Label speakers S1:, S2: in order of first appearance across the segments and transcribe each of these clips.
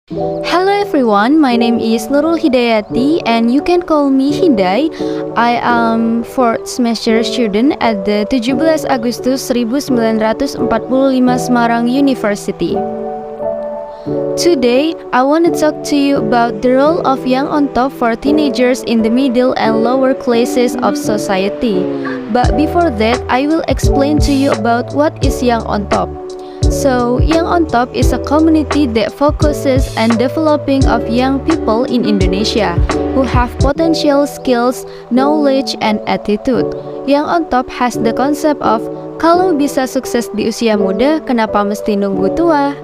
S1: Hello everyone, my name is Nurul Hidayati and you can call me Hidai. I am 4th semester student at the 17 Agustus 1945 Semarang University. Today, I want to talk to you about the role of young on top for teenagers in the middle and lower classes of society. But before that, I will explain to you about what is young on top. So, Young on Top is a community that focuses on developing of young people in Indonesia who have potential skills, knowledge, and attitude. Young on Top has the concept of kalau bisa sukses di usia muda, kenapa mesti nunggu tua?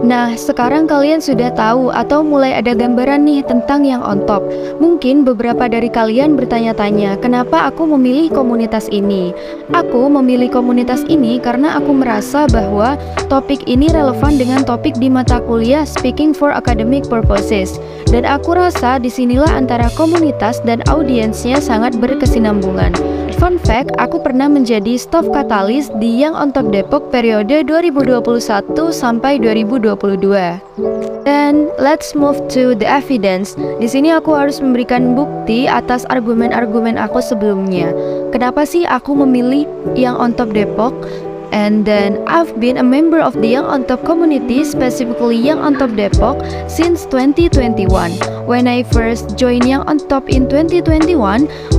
S1: Nah, sekarang kalian sudah tahu atau mulai ada gambaran nih tentang yang on top. Mungkin beberapa dari kalian bertanya-tanya, kenapa aku memilih komunitas ini? Aku memilih komunitas ini karena aku merasa bahwa topik ini relevan dengan topik di mata kuliah Speaking for Academic Purposes. Dan aku rasa disinilah antara komunitas dan audiensnya sangat berkesinambungan. Fun fact, aku pernah menjadi staff katalis di Young on Top Depok periode 2021 sampai 2022. Dan let's move to the evidence. Di sini aku harus memberikan bukti atas argumen-argumen aku sebelumnya. Kenapa sih aku memilih Young on Top Depok? And then I've been a member of the Young on Top community, specifically Young on Top Depok, since 2021. When I first joined Young on Top in 2021,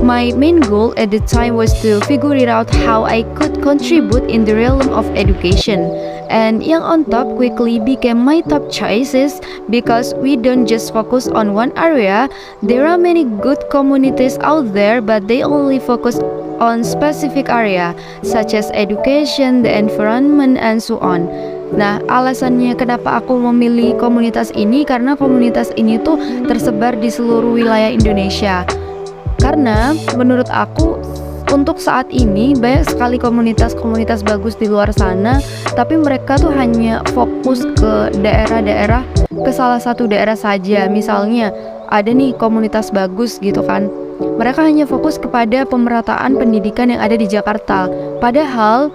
S1: my main goal at the time was to figure it out how I could contribute in the realm of education. And Young on Top quickly became my top choices because we don't just focus on one area. There are many good communities out there, but they only focus on specific area such as education, the environment, and so on. Nah, alasannya kenapa aku memilih komunitas ini karena komunitas ini tuh tersebar di seluruh wilayah Indonesia. Karena menurut aku untuk saat ini banyak sekali komunitas-komunitas bagus di luar sana, tapi mereka tuh hanya fokus ke daerah-daerah, ke salah satu daerah saja. Misalnya ada nih komunitas bagus gitu kan, mereka hanya fokus kepada pemerataan pendidikan yang ada di Jakarta. Padahal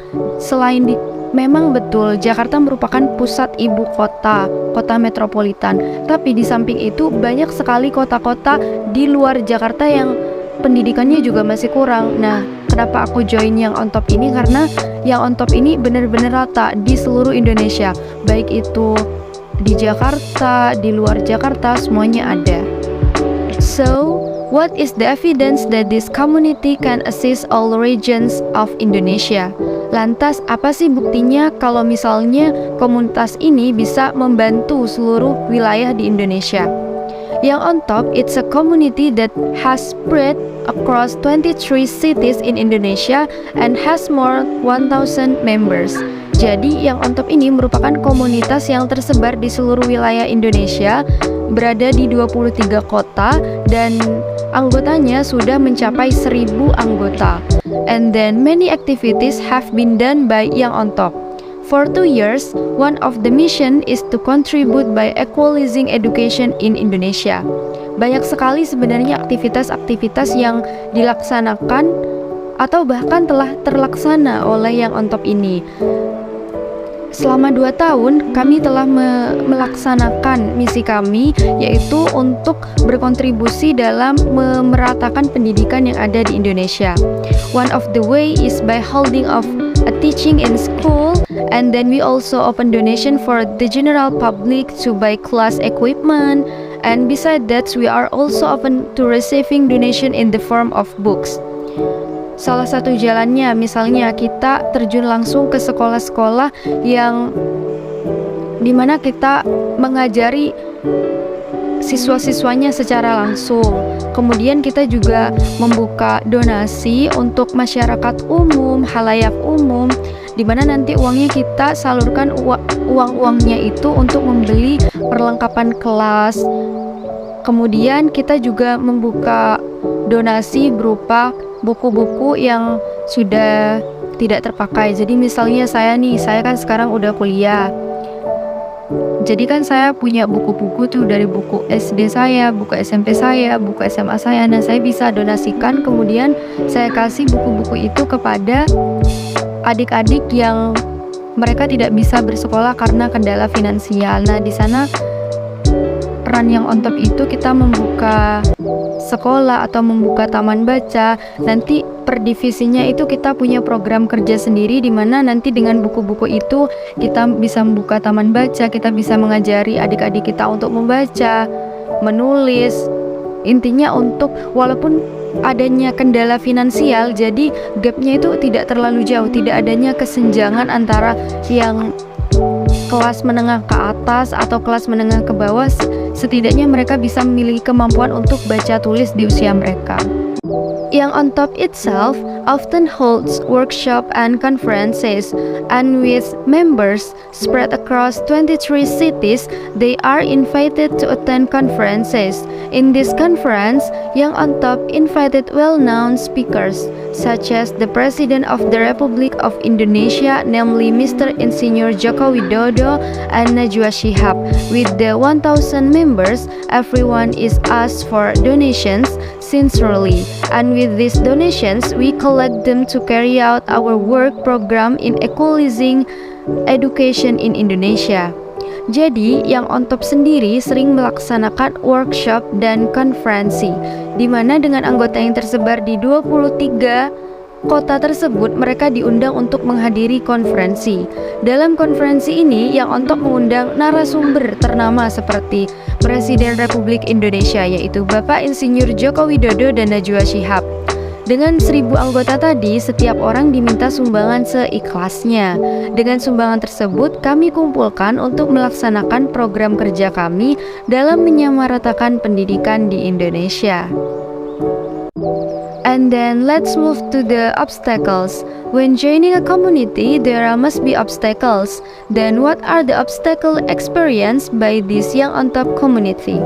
S1: memang betul Jakarta merupakan pusat ibu kota, kota metropolitan. Tapi di samping itu banyak sekali kota-kota di luar Jakarta yang pendidikannya juga masih kurang. Nah, kenapa aku join yang on top ini? Karena yang on top ini benar-benar rata di seluruh Indonesia. Baik itu di Jakarta, di luar Jakarta, semuanya ada. So, what is the evidence that this community can assist all regions of Indonesia? Lantas, apa sih buktinya kalau misalnya komunitas ini bisa membantu seluruh wilayah di Indonesia? Yang on top, it's a community that has spread across 23 cities in Indonesia and has more 1,000 members. Jadi, yang on top ini merupakan komunitas yang tersebar di seluruh wilayah Indonesia, berada di 23 kota, dan anggotanya sudah mencapai 1.000 anggota. And then many activities have been done by Young on Top. For 2 years, one of the mission is to contribute by equalizing education in Indonesia. Banyak sekali sebenarnya aktivitas-aktivitas yang dilaksanakan atau bahkan telah terlaksana oleh Young on Top ini. Selama 2 tahun, kami telah melaksanakan misi kami, yaitu untuk berkontribusi dalam memeratakan pendidikan yang ada di Indonesia. One of the way is by holding of a teaching in school, and then we also open donation for the general public to buy class equipment, and beside that, we are also open to receiving donation in the form of books. Salah satu jalannya, misalnya kita terjun langsung ke sekolah-sekolah yang dimana kita mengajari siswa-siswanya secara langsung. Kemudian kita juga membuka donasi untuk masyarakat umum, halayak umum, dimana nanti uangnya kita salurkan uang-uangnya itu untuk membeli perlengkapan kelas. Kemudian kita juga membuka donasi berupa buku-buku yang sudah tidak terpakai. Jadi misalnya saya kan sekarang udah kuliah. Jadi kan saya punya buku-buku tuh dari buku SD saya, buku SMP saya, buku SMA saya. Nah, saya bisa donasikan, kemudian saya kasih buku-buku itu kepada adik-adik yang mereka tidak bisa bersekolah karena kendala finansial. Nah, di sana peran yang on top itu kita membuka sekolah atau membuka taman baca. Nanti per divisinya itu kita punya program kerja sendiri, di mana nanti dengan buku-buku itu kita bisa membuka taman baca, kita bisa mengajari adik-adik kita untuk membaca, menulis. Intinya untuk walaupun adanya kendala finansial, jadi gapnya itu tidak terlalu jauh, tidak adanya kesenjangan antara yang kelas menengah ke atas atau kelas menengah ke bawah. Setidaknya mereka bisa memiliki kemampuan untuk baca tulis di usia mereka. Yang on top itself often holds workshop and conferences, and with members spread across 23 cities, they are invited to attend conferences. In this conference, Yang on Top invited well-known speakers such as the President of the Republic of Indonesia, namely Mr. Insinyur Joko Widodo and Najwa Shihab. With the 1,000 members, everyone is asked for donations sincerely, and with these donations, we collect them to carry out our work program in equalizing education in Indonesia. Jadi, Yang on Top sendiri sering melaksanakan workshop dan konferensi, di mana dengan anggota yang tersebar di 23 kota tersebut, mereka diundang untuk menghadiri konferensi. Dalam konferensi ini, Yang on Top mengundang narasumber ternama seperti Presiden Republik Indonesia, yaitu Bapak Insinyur Joko Widodo dan Najwa Shihab. Dengan 1.000 anggota tadi, setiap orang diminta sumbangan seikhlasnya. Dengan sumbangan tersebut, kami kumpulkan untuk melaksanakan program kerja kami dalam menyamaratakan pendidikan di Indonesia. And then let's move to the obstacles. When joining a community, there must be obstacles. Then what are the obstacles experienced by this Yang on Top community?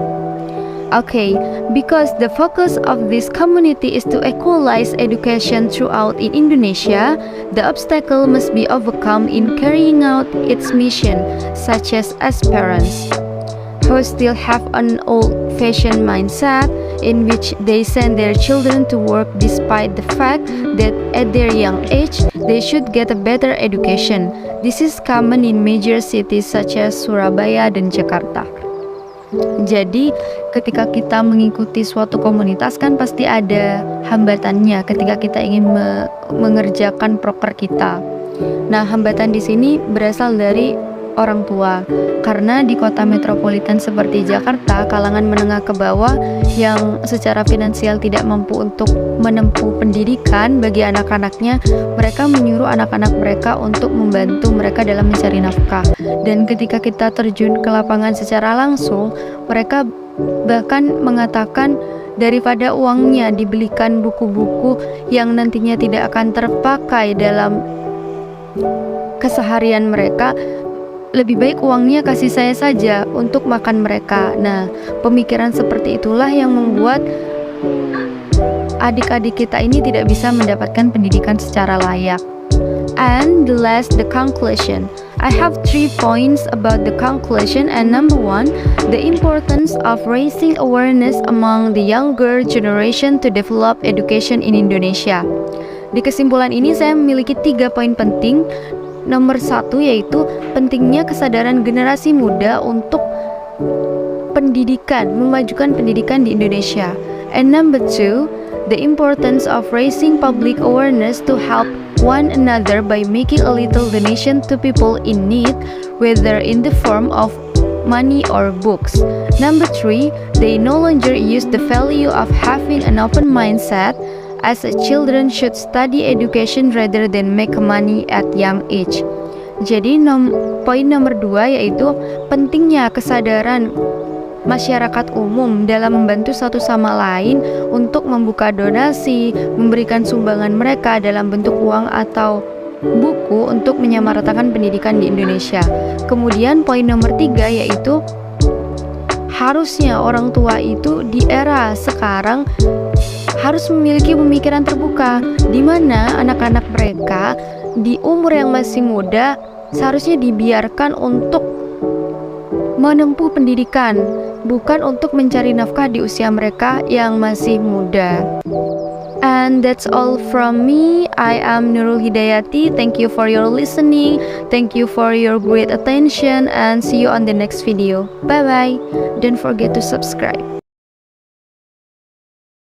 S1: Okay, because the focus of this community is to equalize education throughout in Indonesia, the obstacle must be overcome in carrying out its mission, such as parents who still have an old-fashioned mindset in which they send their children to work despite the fact that at their young age they should get a better education. This is common in major cities such as Surabaya dan Jakarta. Jadi ketika kita mengikuti suatu komunitas kan pasti ada hambatannya ketika kita ingin mengerjakan proker kita. Nah, hambatan di sini berasal dari orang tua, karena di kota metropolitan seperti Jakarta, kalangan menengah ke bawah yang secara finansial tidak mampu untuk menempuh pendidikan bagi anak-anaknya, mereka menyuruh anak-anak mereka untuk membantu mereka dalam mencari nafkah. Dan ketika kita terjun ke lapangan secara langsung, mereka bahkan mengatakan daripada uangnya dibelikan buku-buku yang nantinya tidak akan terpakai dalam keseharian mereka, lebih baik uangnya kasih saya saja untuk makan mereka. Nah, pemikiran seperti itulah yang membuat adik-adik kita ini tidak bisa mendapatkan pendidikan secara layak. And the last, the conclusion. I have 3 points about the conclusion, and number 1, the importance of raising awareness among the younger generation to develop education in Indonesia. Di kesimpulan ini saya memiliki 3 poin penting. Nomor 1 yaitu pentingnya kesadaran generasi muda untuk pendidikan, memajukan pendidikan di Indonesia. And number 2, the importance of raising public awareness to help one another by making a little donation to people in need, whether in the form of money or books. Number 3, they no longer use the value of having an open mindset, as children should study education rather than make money at young age. Jadi poin nomor 2 yaitu pentingnya kesadaran masyarakat umum dalam membantu satu sama lain untuk membuka donasi, memberikan sumbangan mereka dalam bentuk uang atau buku untuk menyamaratakan pendidikan di Indonesia. Kemudian poin nomor 3 yaitu harusnya orang tua itu di era sekarang harus memiliki pemikiran terbuka, di mana anak-anak mereka di umur yang masih muda seharusnya dibiarkan untuk menempuh pendidikan, bukan untuk mencari nafkah di usia mereka yang masih muda. And that's all from me. I am Nurul Hidayati. Thank you for your listening. Thank you for your great attention and see you on the next video. Bye bye. Don't forget to subscribe.